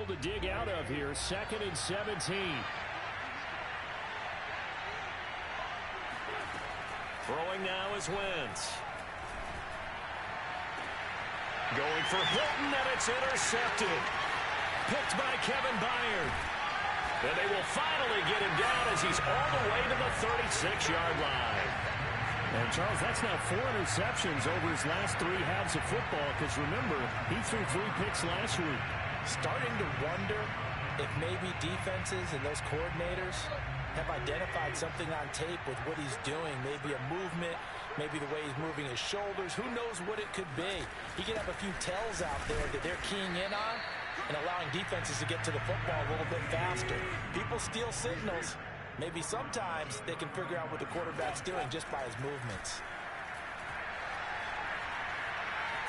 to dig out of here. 2nd and 17. Throwing now is Wentz. Going for Hilton, and it's intercepted. Picked by Kevin Byard. And they will finally get him down as he's all the way to the 36-yard line. And, Charles, that's now 4 interceptions over his last 3 halves of football, because, remember, he threw 3 picks last week. Starting to wonder if maybe defenses and those coordinators have identified something on tape with what he's doing. Maybe a movement, maybe the way he's moving his shoulders. Who knows what it could be? He could have a few tells out there that they're keying in on and allowing defenses to get to the football a little bit faster. People steal signals. Maybe sometimes they can figure out what the quarterback's doing just by his movements.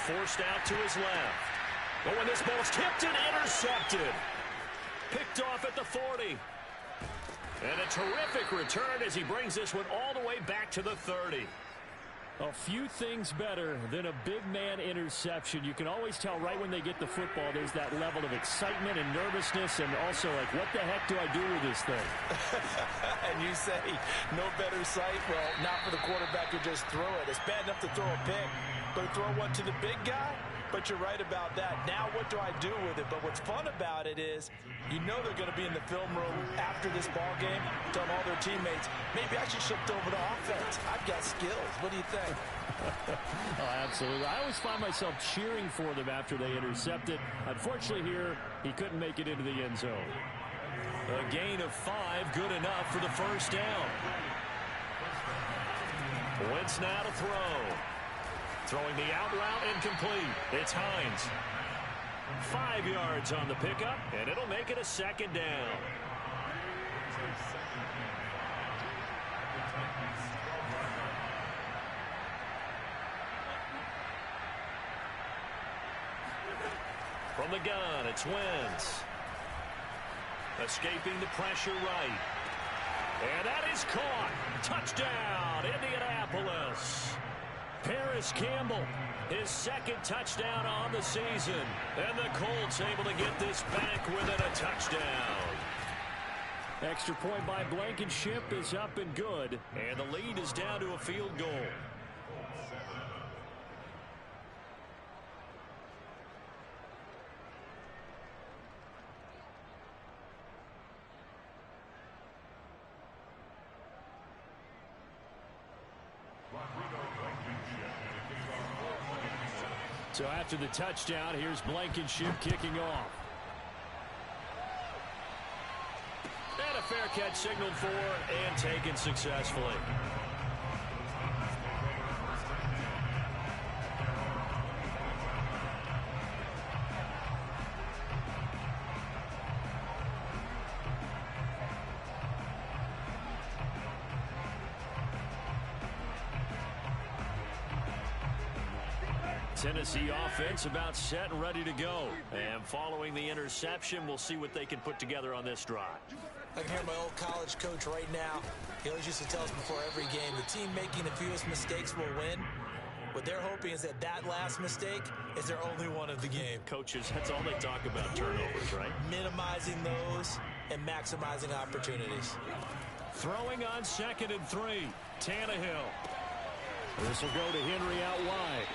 Forced out to his left. Oh, and this ball's tipped and intercepted. Picked off at the 40. And a terrific return as he brings this one all the way back to the 30. A few things better than a big man interception. You can always tell right when they get the football, there's that level of excitement and nervousness, and also like, what the heck do I do with this thing? And you say, no better sight? Well, not for the quarterback who just threw it. It's bad enough to throw a pick, but to throw one to the big guy? But you're right about that. Now what do I do with it? But what's fun about it is you know they're going to be in the film room after this ball game telling all their teammates, maybe I should shift over to offense. I've got skills. What do you think? Oh, absolutely. I always find myself cheering for them after they intercept it. Unfortunately here, he couldn't make it into the end zone. A gain of 5, good enough for the first down. Wentz now to throw. Throwing the out route incomplete. It's Hines. 5 yards on the pickup, and it'll make it a 2nd down. From the gun, it's Wentz. Escaping the pressure right. And that is caught. Touchdown, Indianapolis. Paris Campbell, his 2nd touchdown on the season. And the Colts able to get this back within a touchdown. Extra point by Blankenship is up and good. And the lead is down to a field goal. So after the touchdown, here's Blankenship kicking off. And a fair catch signaled for and taken successfully. Tennessee offense about set and ready to go. And following the interception, we'll see what they can put together on this drive. I can hear my old college coach right now. He always used to tell us before every game, the team making the fewest mistakes will win. What they're hoping is that that last mistake is their only one of the game. Coaches, that's all they talk about, turnovers, right? Minimizing those and maximizing opportunities. Throwing on 2nd and 3. Tannehill. This will go to Henry out wide.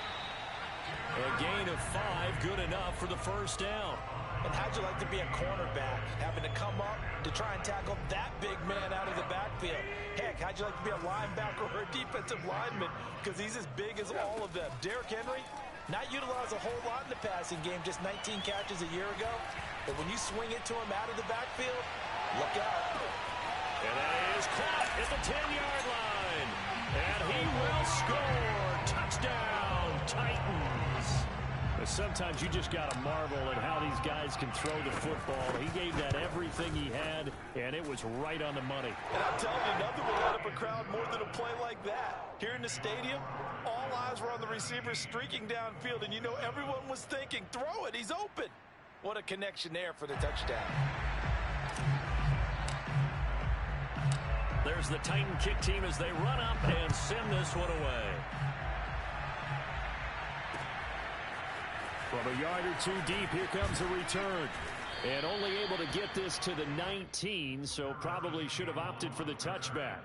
A gain of 5, good enough for the first down. And how'd you like to be a cornerback, having to come up to try and tackle that big man out of the backfield? Heck, how'd you like to be a linebacker or a defensive lineman? Because he's as big as all of them. Derrick Henry, not utilized a whole lot in the passing game, just 19 catches a year ago. But when you swing it to him out of the backfield, look out. And that is caught at the 10-yard line. And he will score. Touchdown, Titans. Sometimes you just got to marvel at how these guys can throw the football. He gave that everything he had, and it was right on the money. And I'm telling you, nothing will light up a crowd more than a play like that. Here in the stadium, all eyes were on the receiver streaking downfield, and you know everyone was thinking, throw it, he's open. What a connection there for the touchdown. There's the Titan kick team as they run up and send this one away. From a yard or two deep, here comes a return. And only able to get this to the 19, so probably should have opted for the touchback.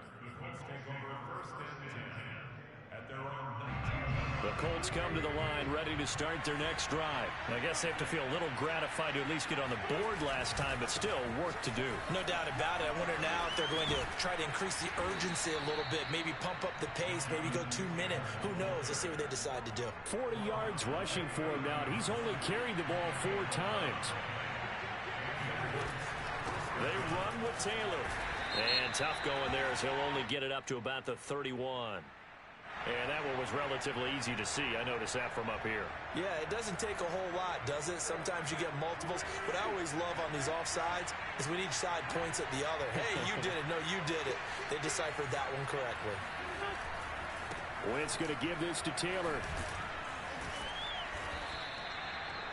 The Colts come to the line ready to start their next drive. I guess they have to feel a little gratified to at least get on the board last time, but still work to do. No doubt about it. I wonder now if they're going to try to increase the urgency a little bit, maybe pump up the pace, maybe go 2 minute. Who knows? Let's see what they decide to do. 40 yards rushing for him now. He's only carried the ball 4 times. They run with Taylor. And tough going there as he'll only get it up to about the 31. And that one was relatively easy to see. I noticed that from up here. Yeah, it doesn't take a whole lot, does it? Sometimes you get multiples. What I always love on these offsides is when each side points at the other. Hey, you did it. No, you did it. They deciphered that one correctly. Wentz going to give this to Taylor.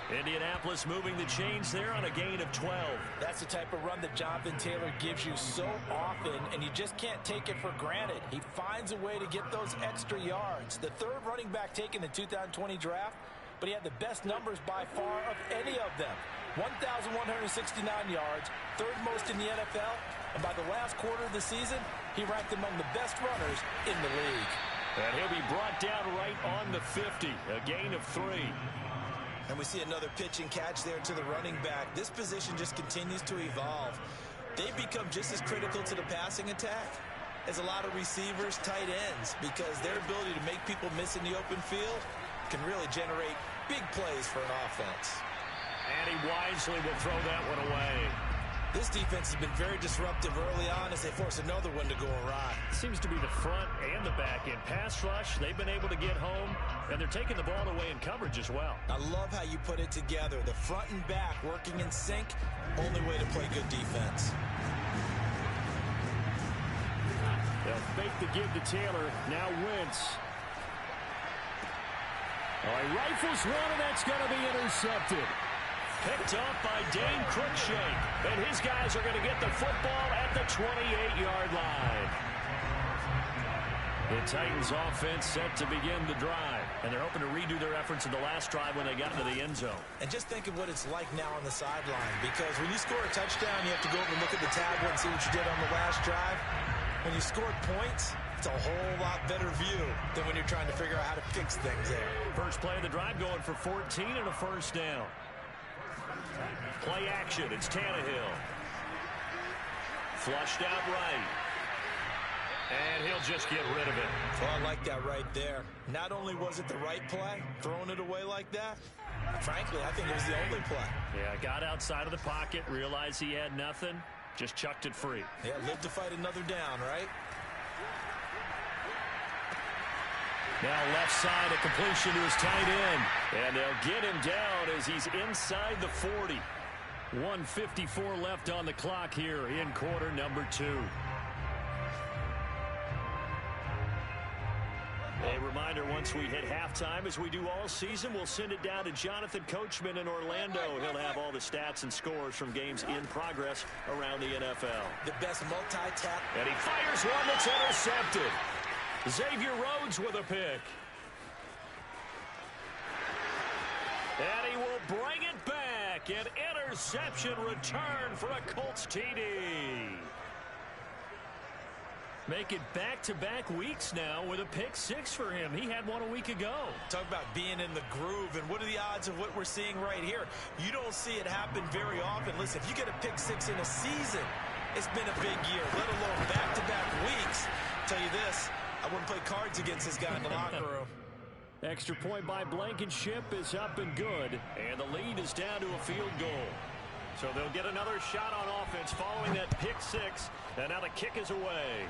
Indianapolis moving the chains there on a gain of 12. That's the type of run that Jonathan Taylor gives you so often, and you just can't take it for granted. He finds a way to get those extra yards. The third running back taken in the 2020 draft, but he had the best numbers by far of any of them. 1,169 yards, third most in the NFL, and by the last quarter of the season, he ranked among the best runners in the league. And he'll be brought down right on the 50, a gain of 3. And we see another pitch and catch there to the running back. This position just continues to evolve. They become just as critical to the passing attack as a lot of receivers, tight ends, because their ability to make people miss in the open field can really generate big plays for an offense. And he wisely will throw that one away. This defense has been very disruptive early on as they force another one to go awry. Seems to be the front and the back end. Pass rush, they've been able to get home, and they're taking the ball away in coverage as well. I love how you put it together. The front and back working in sync, only way to play good defense. They'll fake the give to Taylor. Now Wentz. Oh, he rifles one, and that's going to be intercepted. Picked up by Dane Cruikshank. And his guys are going to get the football at the 28-yard line. The Titans offense set to begin the drive. And they're hoping to redo their efforts in the last drive when they got into the end zone. And just think of what it's like now on the sideline. Because when you score a touchdown, you have to go over and look at the tablet and see what you did on the last drive. When you scored points, it's a whole lot better view than when you're trying to figure out how to fix things there. First play of the drive going for 14 and a first down. Play action. It's Tannehill. Flushed out right. And he'll just get rid of it. Well, I like that right there. Not only was it the right play, throwing it away like that, frankly, I think it was the only play. Yeah, got outside of the pocket, realized he had nothing, just chucked it free. Yeah, live to fight another down, right? Now left side, a completion to his tight end. And they'll get him down as he's inside the 40. 1:54 left on the clock here in quarter number 2. A reminder, once we hit halftime, as we do all season, we'll send it down to Jonathan Coachman in Orlando. He'll have all the stats and scores from games in progress around the NFL. The best multi-tap. And he fires one that's intercepted. Xavier Rhodes with a pick. And he will bring it back. An interception return for a Colts TD. Make it back-to-back weeks now with a pick 6 for him. He had one a week ago. Talk about being in the groove, and what are the odds of what we're seeing right here? You don't see it happen very often. Listen, if you get a pick 6 in a season, it's been a big year, let alone back-to-back weeks. I'll tell you this, I wouldn't play cards against this guy in the locker room. Extra point by Blankenship is up and good. And the lead is down to a field goal. So they'll get another shot on offense following that pick 6. And now the kick is away.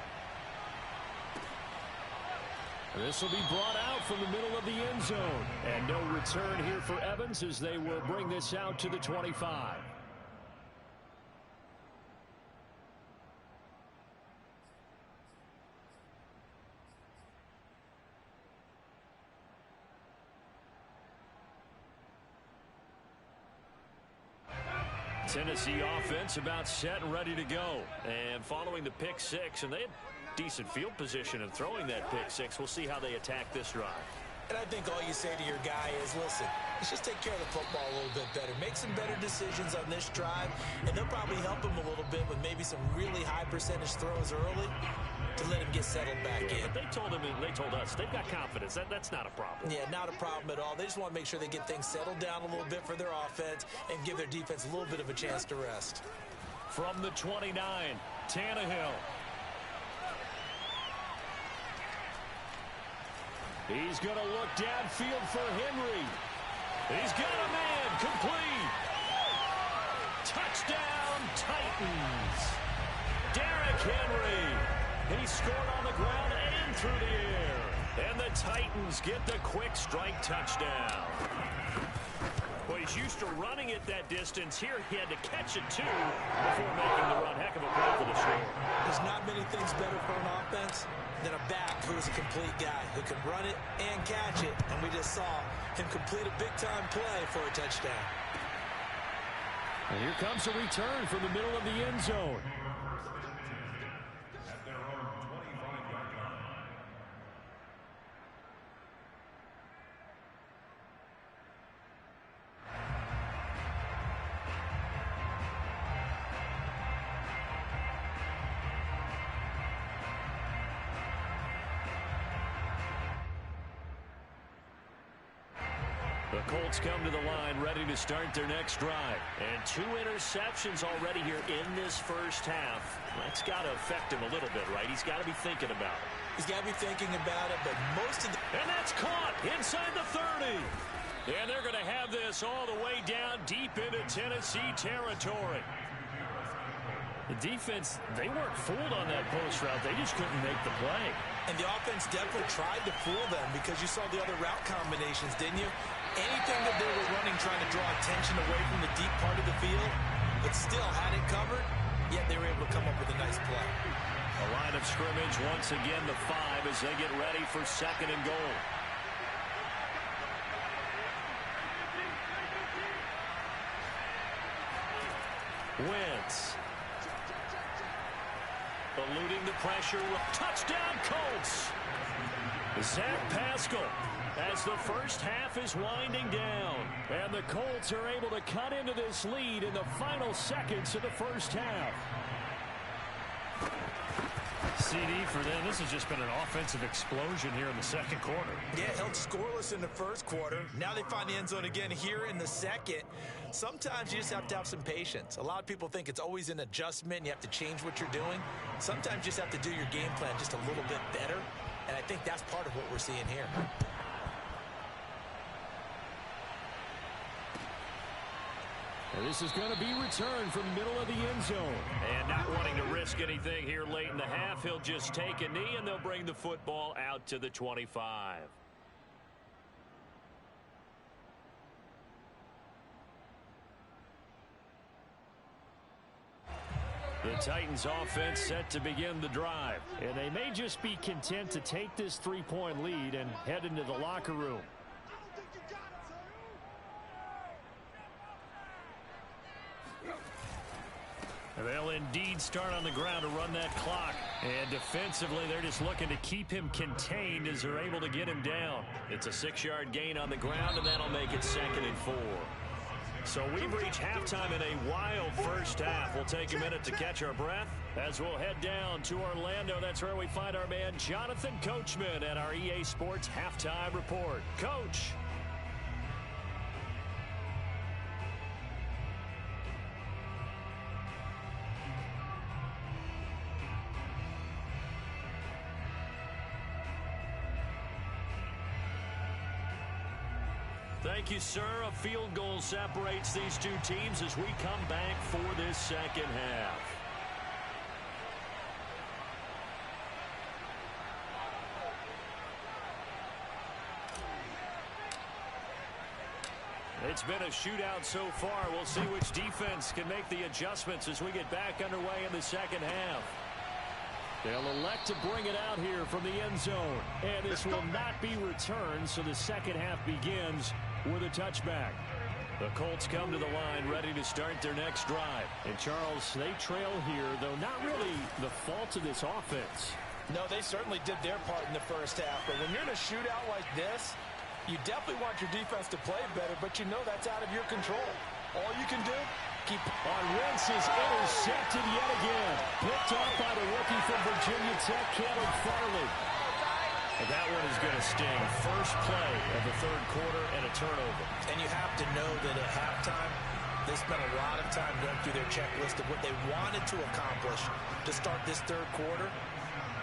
This will be brought out from the middle of the end zone. And no return here for Evans as they will bring this out to the 25. Tennessee offense about set and ready to go. And following the pick 6, and they had decent field position in throwing that pick 6. We'll see how they attack this drive. And I think all you say to your guy is, listen, let's just take care of the football a little bit better. Make some better decisions on this drive, and they'll probably help him a little bit with maybe some really high percentage throws early to let him get settled back in. But they told him, and they told us, they've got confidence. That's not a problem. Yeah, not a problem at all. They just want to make sure they get things settled down a little bit for their offense and give their defense a little bit of a chance to rest. From the 29, Tannehill. He's going to look downfield for Henry. He's got a man, complete. Touchdown, Titans. Derrick Henry. He scored on the ground and through the air. And the Titans get the quick strike touchdown. Well, he's used to running it that distance. Here he had to catch it, too, before making the run. Heck of a play for the score. There's not many things better for an offense than a back who is a complete guy who can run it and catch it. And we just saw him complete a big-time play for a touchdown. And here comes a return from the middle of the end zone. The Colts come to the line ready to start their next drive. And 2 interceptions already here in this first half. That's got to affect him a little bit, right? He's got to be thinking about it. He's got to be thinking about it, but most of the... And that's caught inside the 30. And they're going to have this all the way down deep into Tennessee territory. The defense, they weren't fooled on that post route. They just couldn't make the play. And the offense definitely tried to fool them because you saw the other route combinations, didn't you? Anything that they were running trying to draw attention away from the deep part of the field, but still had it covered, yet they were able to come up with a nice play. A line of scrimmage once again, the 5 as they get ready for 2nd and goal. Wentz. Eluding the pressure. Touchdown, Colts. Zach Pascal as the first half is winding down. And the Colts are able to cut into this lead in the final seconds of the first half. CD for them. This has just been an offensive explosion here in the second quarter. Yeah, held scoreless in the first quarter. Now they find the end zone again here in the second. Sometimes you just have to have some patience. A lot of people think it's always an adjustment. You have to change what you're doing. Sometimes you just have to do your game plan just a little bit better. And I think that's part of what we're seeing here. And this is going to be returned from middle of the end zone. And not wanting to risk anything here late in the half, he'll just take a knee and they'll bring the football out to the 25. The Titans offense set to begin the drive. And they may just be content to take this 3-point lead and head into the locker room. They'll indeed start on the ground to run that clock. And defensively, they're just looking to keep him contained as they're able to get him down. It's a 6-yard gain on the ground, and that'll make it 2nd and 4. So we've reached halftime in a wild first half. We'll take a minute to catch our breath as we'll head down to Orlando. That's where we find our man Jonathan Coachman at our EA Sports Halftime Report. Coach. Thank you, sir. A field goal separates these two teams as we come back for this second half. It's been a shootout so far. We'll see which defense can make the adjustments as we get back underway in the second half. They'll elect to bring it out here from the end zone. And this will not be returned, so the second half begins with a touchback. The Colts come to the line ready to start their next drive. And, Charles, they trail here, though not really the fault of this offense. No, they certainly did their part in the first half. But when you're in a shootout like this, You definitely want your defense to play better, but you know that's out of your control. All you can do, keep on. Wentz is intercepted yet again. Picked off by the rookie from Virginia Tech, Caleb Farley. And that one is going to sting. First play of the third quarter and a turnover. And you have to know that at halftime, they spent a lot of time going through their checklist of what they wanted to accomplish to start this third quarter.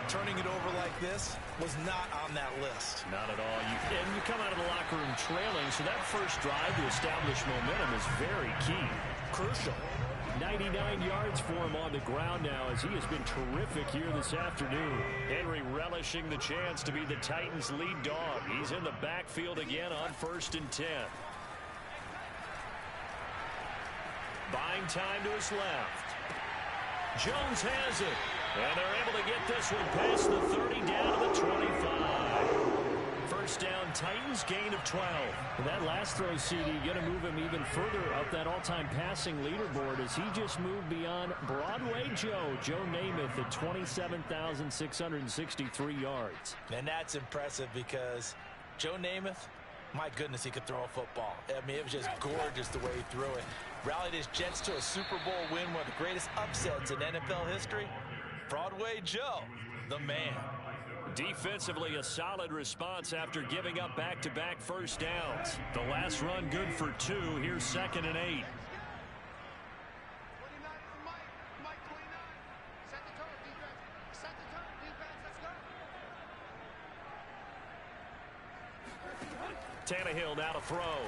Turning it over like this was not on that list. Not at all. And you come out of the locker room trailing, so that first drive to establish momentum is very key. Crucial. 99 yards for him on the ground now as he has been terrific here this afternoon. Henry relishing the chance to be the Titans' lead dog. He's in the backfield again on 1st and 10. Buying time to his left. Jones has it. And they're able to get this one past the 30 down to the 25. First down, Titans, gain of 12. And that last throw, CD, going to move him even further up that all-time passing leaderboard as he just moved beyond Broadway Joe Namath at 27,663 yards. And that's impressive because Joe Namath, my goodness, he could throw a football. I mean, it was just gorgeous the way he threw it. Rallied his Jets to a Super Bowl win, one of the greatest upsets in NFL history. Broadway Joe, the man. Defensively, a solid response after giving up back-to-back first downs. The last run good for 2. Here's 2nd and 8. Tannehill now to throw.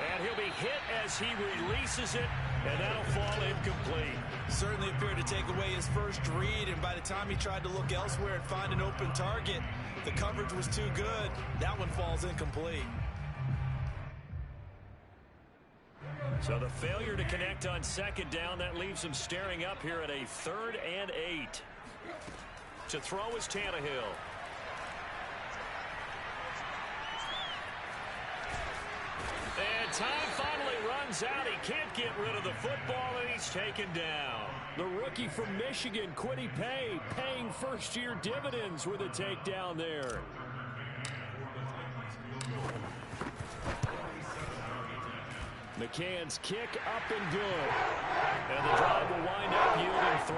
And he'll be hit as he releases it, and that'll fall incomplete. Certainly appeared to take away his first read, and by the time he tried to look elsewhere and find an open target, the coverage was too good. That one falls incomplete. So the failure to connect on 2nd down, that leaves him staring up here at a 3rd and 8. To throw is Tannehill. And time finally runs out. He can't get rid of the football, and he's taken down. The rookie from Michigan, Kwity Paye, paying first-year dividends with a takedown there. McCann's kick up and good. And the drive will wind up yielding 3.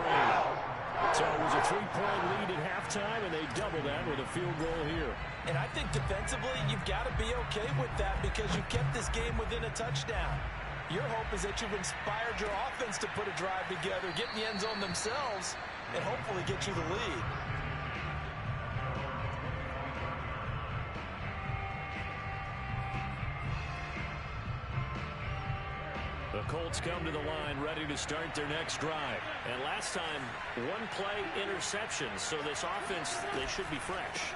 So it was a 3-point lead at halftime, and they double that with a field goal here. And I think defensively, you've got to be okay with that because you kept this game within a touchdown. Your hope is that you've inspired your offense to put a drive together, get in the end zone themselves, and hopefully get you the lead. The Colts come to the line ready to start their next drive. And last time, 1-play interception. So this offense, they should be fresh.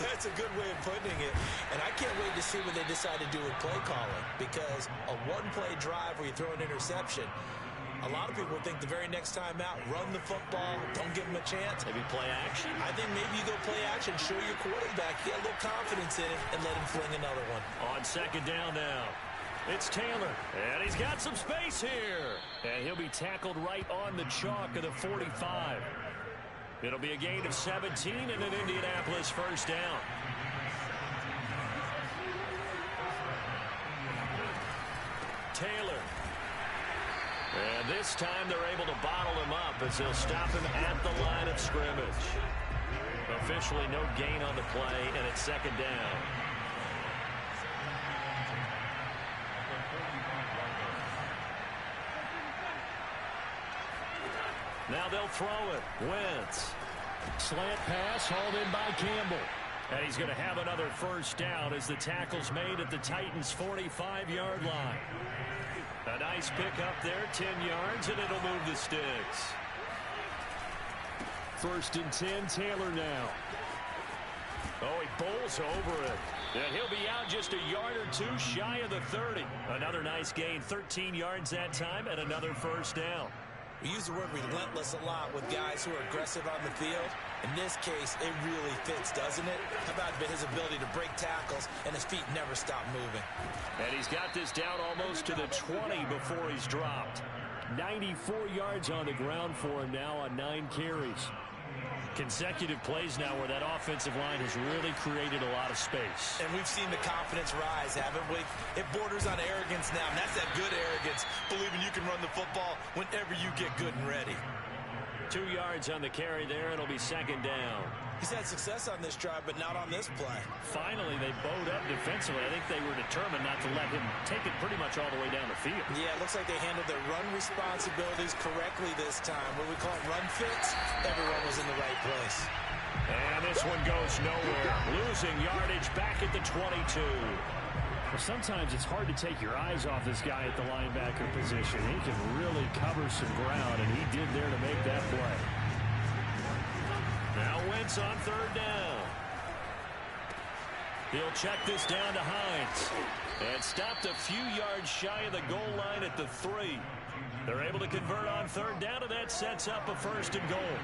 That's a good way of putting it. And I can't wait to see what they decide to do with play calling. Because a 1-play drive where you throw an interception, a lot of people think the very next time out, run the football, don't give them a chance. Maybe play action. I think maybe you go play action, show your quarterback, get a little confidence in it, and let him fling another one. On 2nd down now. It's Taylor, and he's got some space here. And he'll be tackled right on the chalk of the 45. It'll be a gain of 17 and an Indianapolis first down. Taylor. And this time they're able to bottle him up as they'll stop him at the line of scrimmage. Officially no gain on the play, and it's 2nd down. Now they'll throw it. Wentz. Slant pass hauled in by Campbell. And he's going to have another first down as the tackle's made at the Titans' 45-yard line. A nice pick up there, 10 yards, and it'll move the sticks. 1st and 10, Taylor now. Oh, he bowls over it. And he'll be out just a yard or 2 shy of the 30. Another nice gain, 13 yards that time, and another first down. We use the word relentless a lot with guys who are aggressive on the field. In this case, it really fits, doesn't it? How about his ability to break tackles and his feet never stop moving? And he's got this down almost to the 20 before he's dropped. 94 yards on the ground for him now on 9 carries. Consecutive plays now where that offensive line has really created a lot of space. And we've seen the confidence rise, haven't we? It borders on arrogance now, and that's that good arrogance, believing you can run the football whenever you get good and ready. 2 yards on the carry there. It'll be second down. He's had success on this drive, but not on this play. Finally, they bowed up defensively. I think they were determined not to let him take it pretty much all the way down the field. Yeah, it looks like they handled their run responsibilities correctly this time. What we call run fits, everyone was in the right place. And this one goes nowhere. Losing yardage back at the 22. Well, sometimes it's hard to take your eyes off this guy at the linebacker position. He can really cover some ground, and he did there to make that play. Now Wentz on third down. He'll check this down to Hines. And stopped a few yards shy of the goal line at the 3. They're able to convert on third down, and that sets up a first and goal.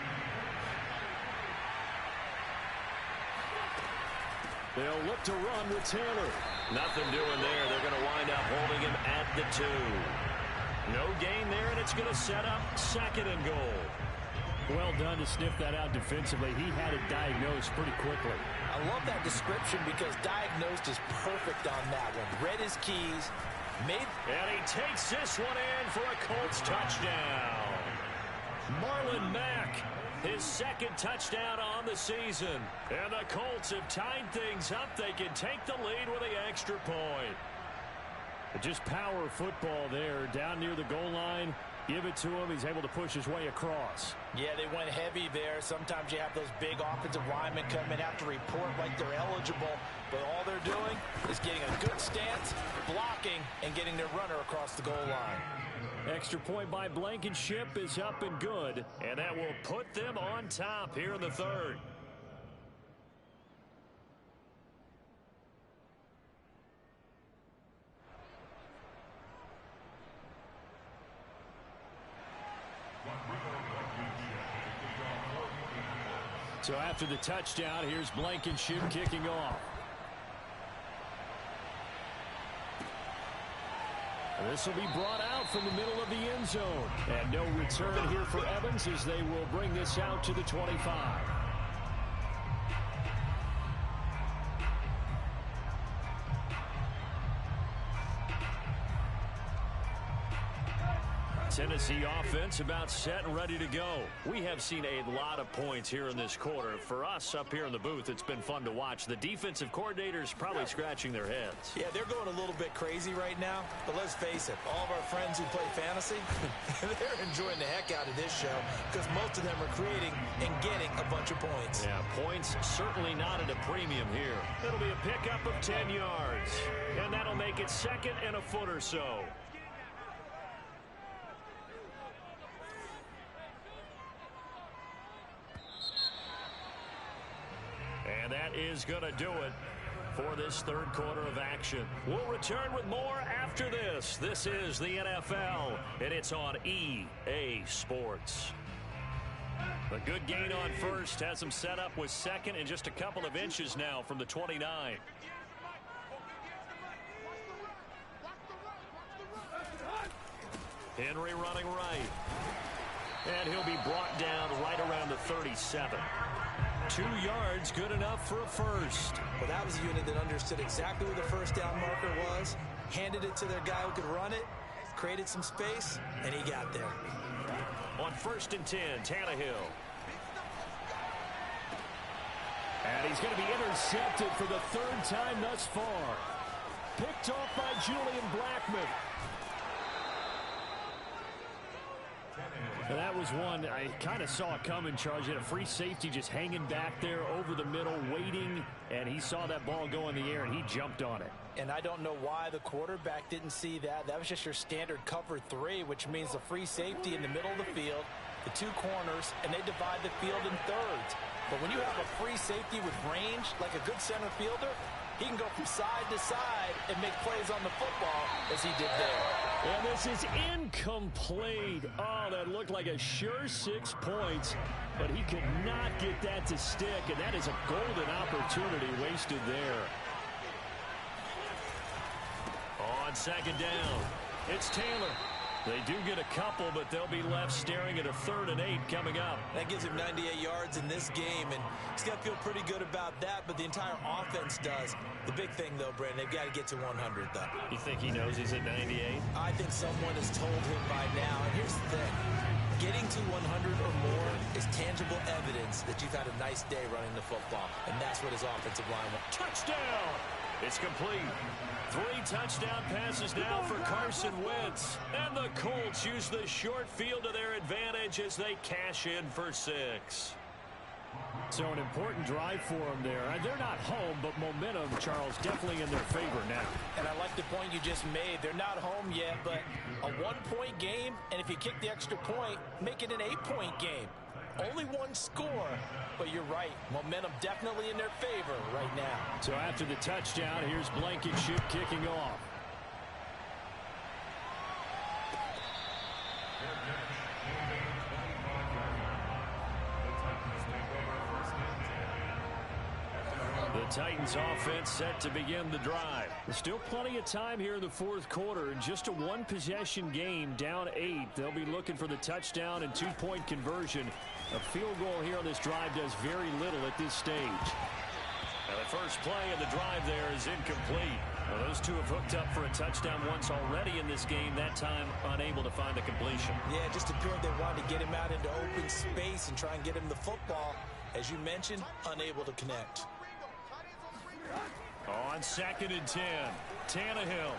They'll look to run with Taylor. Nothing doing there. They're going to wind up holding him at the 2. No gain there, and it's going to set up second and goal. Well done to sniff that out defensively. He had it diagnosed pretty quickly. I love that description because diagnosed is perfect on that one. Read his keys, made... And he takes this one in for a Colts touchdown. Marlon Mack, his second touchdown on the season. And the Colts have tied things up. They can take the lead with the extra point. Just power football there down near the goal line. Give it to him. He's able to push his way across. Yeah, they went heavy there. Sometimes you have those big offensive linemen come in, have to report like they're eligible. But all they're doing is getting a good stance, blocking, and getting their runner across the goal line. Extra point by Blankenship is up and good. And that will put them on top here in the third. So after the touchdown, here's Blankenship kicking off. This will be brought out from the middle of the end zone. And no return here for Evans as they will bring this out to the 25. Tennessee offense about set and ready to go. We have seen a lot of points here in this quarter. For us up here in the booth, it's been fun to watch. The defensive coordinators probably scratching their heads. Yeah, they're going a little bit crazy right now. But let's face it, all of our friends who play fantasy, they're enjoying the heck out of this show because most of them are creating and getting a bunch of points. Yeah, points certainly not at a premium here. It'll be a pickup of 10 yards. And that'll make it second and a foot or so. And that is going to do it for this third quarter of action. We'll return with more after this. This is the NFL, and it's on EA Sports. A good gain on first has him set up with second and just a couple of inches now from the 29. Henry running right. And he'll be brought down right around the 37. 2 yards, good enough for a first. Well, that was a unit that understood exactly where the first down marker was, handed it to their guy who could run it, created some space, and he got there. On 1st and 10, Tannehill. And he's going to be intercepted for the third time thus far. Picked off by Julian Blackmon. And that was one I kind of saw coming, Charge. He had a free safety just hanging back there over the middle, waiting, and he saw that ball go in the air, and he jumped on it. And I don't know why the quarterback didn't see that. That was just your standard cover 3, which means the free safety in the middle of the field, the 2 corners, and they divide the field in thirds. But when you have a free safety with range, like a good center fielder, he can go from side to side and make plays on the football as he did there. And this is incomplete. Oh, that looked like a sure 6 points, but he could not get that to stick, and that is a golden opportunity wasted there. On 2nd down, it's Taylor. They do get a couple, but they'll be left staring at a 3rd and 8 coming up. That gives him 98 yards in this game, and he's got to feel pretty good about that, but the entire offense does. The big thing, though, Brandon, they've got to get to 100, though. You think he knows he's at 98? I think someone has told him by now, and here's the thing. Getting to 100 or more is tangible evidence that you've had a nice day running the football, and that's what his offensive line wants. Touchdown! It's complete. 3 touchdown passes now for Carson Wentz. And the Colts use the short field to their advantage as they cash in for 6. So an important drive for them there. They're not home, but momentum, Charles, definitely in their favor now. And I like the point you just made. They're not home yet, but a 1-point game, and if you kick the extra point, make it an 8-point game. Only 1 score, but you're right. Momentum definitely in their favor right now. So after the touchdown, here's Blankenship kicking off. The Titans offense set to begin the drive. There's still plenty of time here in the 4th quarter. In just a 1-possession game, down 8. They'll be looking for the touchdown and 2-point conversion. A field goal here on this drive does very little at this stage. Now the first play of the drive there is incomplete. Well, those two have hooked up for a touchdown once already in this game, that time unable to find the completion. Yeah, it just appeared they wanted to get him out into open space and try and get him the football. As you mentioned, unable to connect. On 2nd and 10, Tannehill.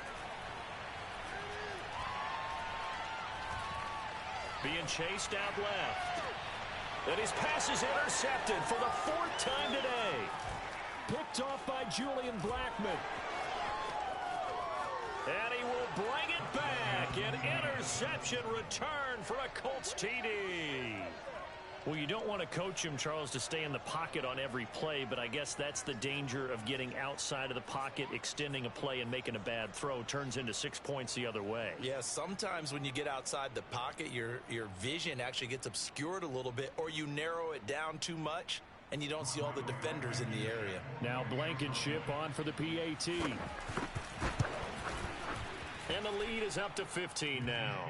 Being chased out left. And his pass is intercepted for the 4th time today. Picked off by Julian Blackmon. And he will bring it back. An interception return for a Colts TD. Well, you don't want to coach him, Charles, to stay in the pocket on every play, but I guess that's the danger of getting outside of the pocket, extending a play, and making a bad throw. Turns into 6 points the other way. Yeah, sometimes when you get outside the pocket, your vision actually gets obscured a little bit, or you narrow it down too much, and you don't see all the defenders in the area. Now Blankenship on for the PAT. And the lead is up to 15 now.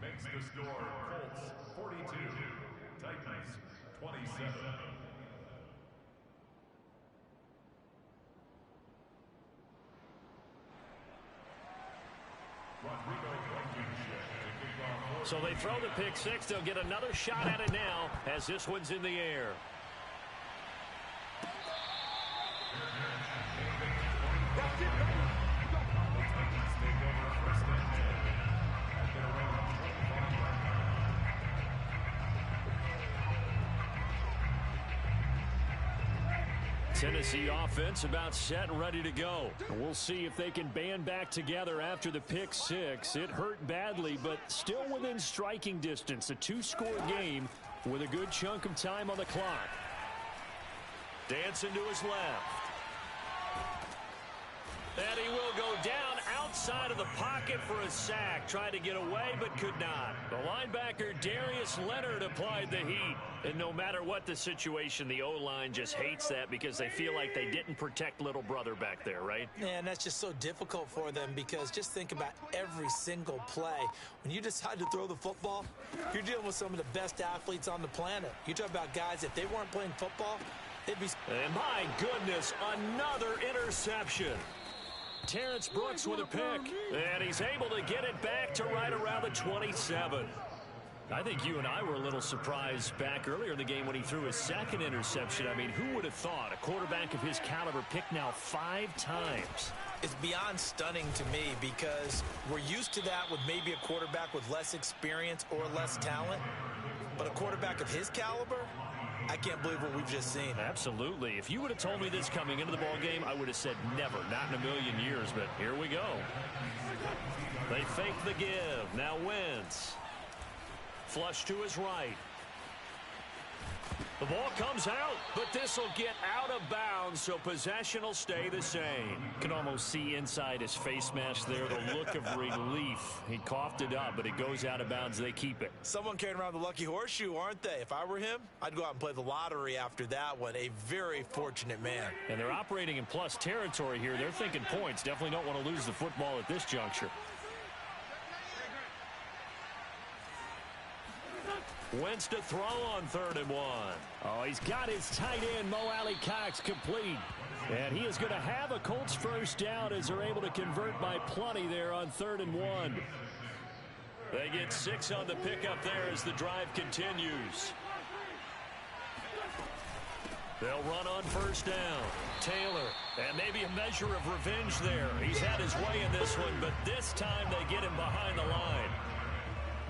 Makes the score Colts 42, Titans 27. So they throw the pick 6. They'll get another shot at it now as this one's in the air. Tennessee offense about set and ready to go. We'll see if they can band back together after the pick 6. It hurt badly, but still within striking distance. A 2-score game with a good chunk of time on the clock. Dancing to his left. And he will go down outside of the pocket for a sack. Tried to get away, but could not. The linebacker, Darius Leonard, applied the heat. And no matter what the situation, the O-line just hates that because they feel like they didn't protect little brother back there, right? Man, that's just so difficult for them because just think about every single play. When you decide to throw the football, you're dealing with some of the best athletes on the planet. You talk about guys, if they weren't playing football, they'd be... And my goodness, another interception. Terrence Brooks with a pick, and he's able to get it back to right around the 27. I think you and I were a little surprised back earlier in the game when he threw his 2nd interception. I mean, who would have thought a quarterback of his caliber picked now 5 times? It's beyond stunning to me because we're used to that with maybe a quarterback with less experience or less talent. But a quarterback of his caliber, I can't believe what we've just seen. Absolutely. If you would have told me this coming into the ball game, I would have said never, not in a million years, but here we go. They fake the give. Now Wentz. Flush to his right. The ball comes out, but this will get out of bounds, so possession will stay the same. You can almost see inside his face mask there the look of relief. He coughed it up, but it goes out of bounds. They keep it. Someone carrying around the lucky horseshoe, aren't they? If I were him, I'd go out and play the lottery after that one. A very fortunate man. And they're operating in plus territory here. They're thinking points. Definitely don't want to lose the football at this juncture. Wentz to throw on 3rd and 1. Oh, he's got his tight end, Mo Alley-Cox, complete. And he is going to have a Colts first down as they're able to convert by plenty there on 3rd and 1. They get 6 on the pickup there as the drive continues. They'll run on 1st down. Taylor, and maybe a measure of revenge there. He's had his way in this one, but this time they get him behind the line.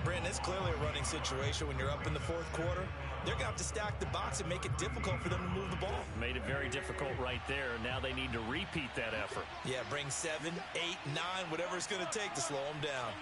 Brandon, it's clearly a running situation when you're up in the 4th quarter. They're going to have to stack the box and make it difficult for them to move the ball. Made it very difficult right there. Now they need to repeat that effort. Yeah, bring 7, 8, 9, whatever it's going to take to slow them down.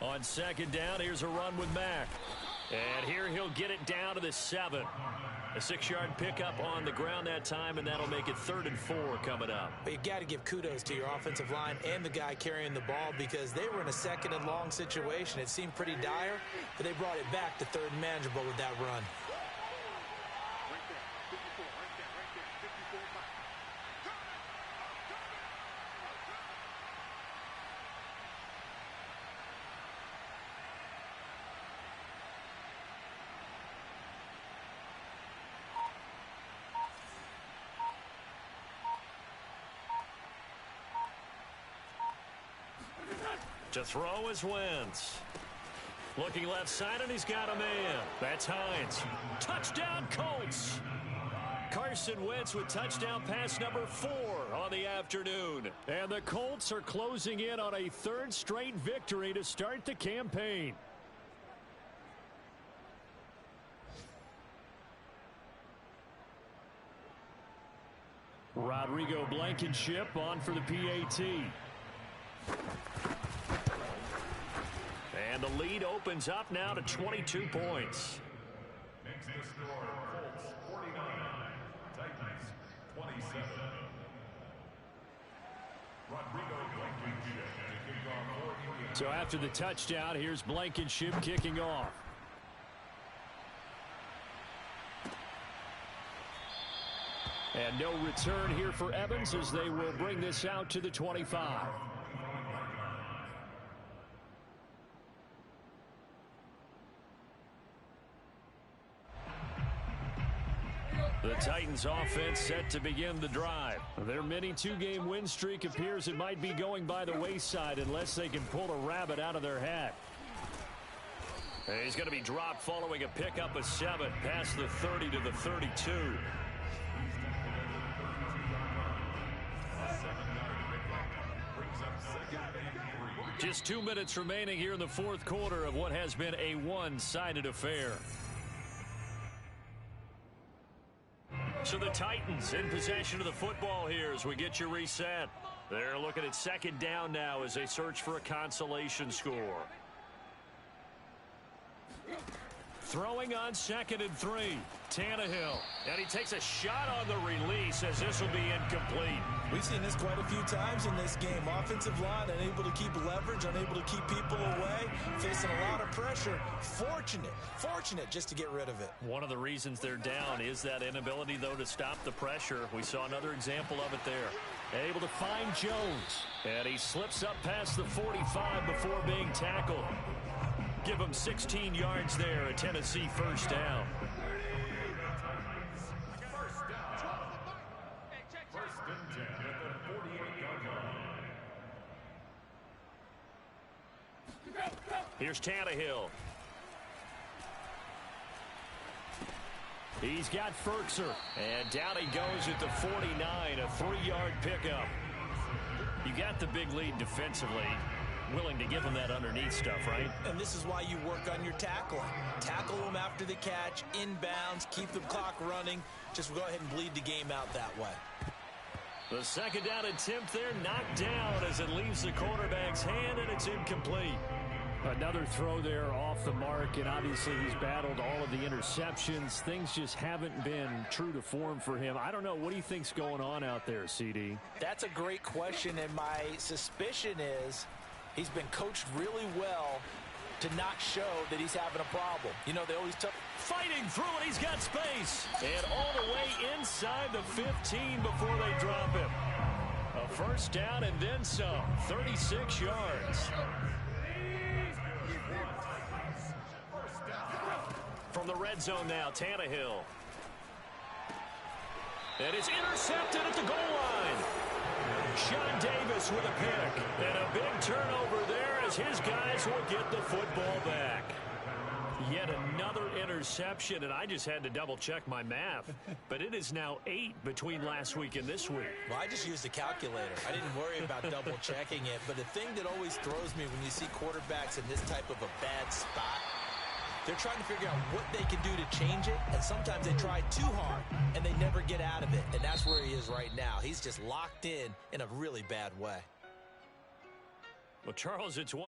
On 2nd down, here's a run with Mack. And here he'll get it down to the 7. A 6-yard pickup on the ground that time, and that'll make it 3rd and 4 coming up. But you got to give kudos to your offensive line and the guy carrying the ball because they were in a 2nd and long situation. It seemed pretty dire, but they brought it back to 3rd and manageable with that run. To throw is Wentz. Looking left side, and he's got a man. That's Hines. Touchdown, Colts. Carson Wentz with touchdown pass number 4 on the afternoon. And the Colts are closing in on a 3rd straight victory to start the campaign. Rodrigo Blankenship on for the PAT. And the lead opens up now to 22 points. Makes the score Colts 49, Titans 27. Rodrigo Blankenship to kick off for Indiana. So after the touchdown, here's Blankenship kicking off. And no return here for Evans as they will bring this out to the 25. The Titans offense set to begin the drive. Their mini 2-game win streak appears it might be going by the wayside unless they can pull a rabbit out of their hat. He's going to be dropped following a pickup of 7 past the 30 to the 32. Just 2 minutes remaining here in the 4th quarter of what has been a one-sided affair. So the Titans in possession of the football here as we get you reset. They're looking at 2nd down now as they search for a consolation score. Throwing on 2nd and 3. Tannehill. And he takes a shot on the release as this will be incomplete. We've seen this quite a few times in this game. Offensive line unable to keep leverage, unable to keep people away, facing a lot of pressure. Fortunate just to get rid of it. One of the reasons they're down is that inability, though, to stop the pressure. We saw another example of it there. Able to find Jones. And he slips up past the 45 before being tackled. Give him 16 yards there, a Tennessee first down. Here's Tannehill. He's got Ferkser. And down he goes at the 49, a 3-yard pickup. You got the big lead defensively. Willing to give him that underneath stuff, right? And this is why you work on your tackling. Tackle them after the catch, inbounds, keep the clock running. Just go ahead and bleed the game out that way. The 2nd down attempt there knocked down as it leaves the quarterback's hand, and it's incomplete. Another Another throw there off the mark, and obviously he's battled all of the interceptions. Things just haven't been true to form for him. I don't know. What do you think's going on out there, CD? That's a great question, and my suspicion is he's been coached really well to not show that he's having a problem. You know, they always tell... Fighting through it, he's got space. And all the way inside the 15 before they drop him. A first down and then some. 36 yards. From the red zone now, Tannehill. And it's intercepted at the goal line. Sean Davis with a pick. And a big turnover there as his guys will get the football back. Yet another interception, and I just had to double-check my math. But it is now 8 between last week and this week. Well, I just used a calculator. I didn't worry about double-checking it. But the thing that always throws me when you see quarterbacks in this type of a bad spot, they're trying to figure out what they can do to change it, and sometimes they try too hard, and they never get out of it. And that's where he is right now. He's just locked in a really bad way. Well, Charles, it's one.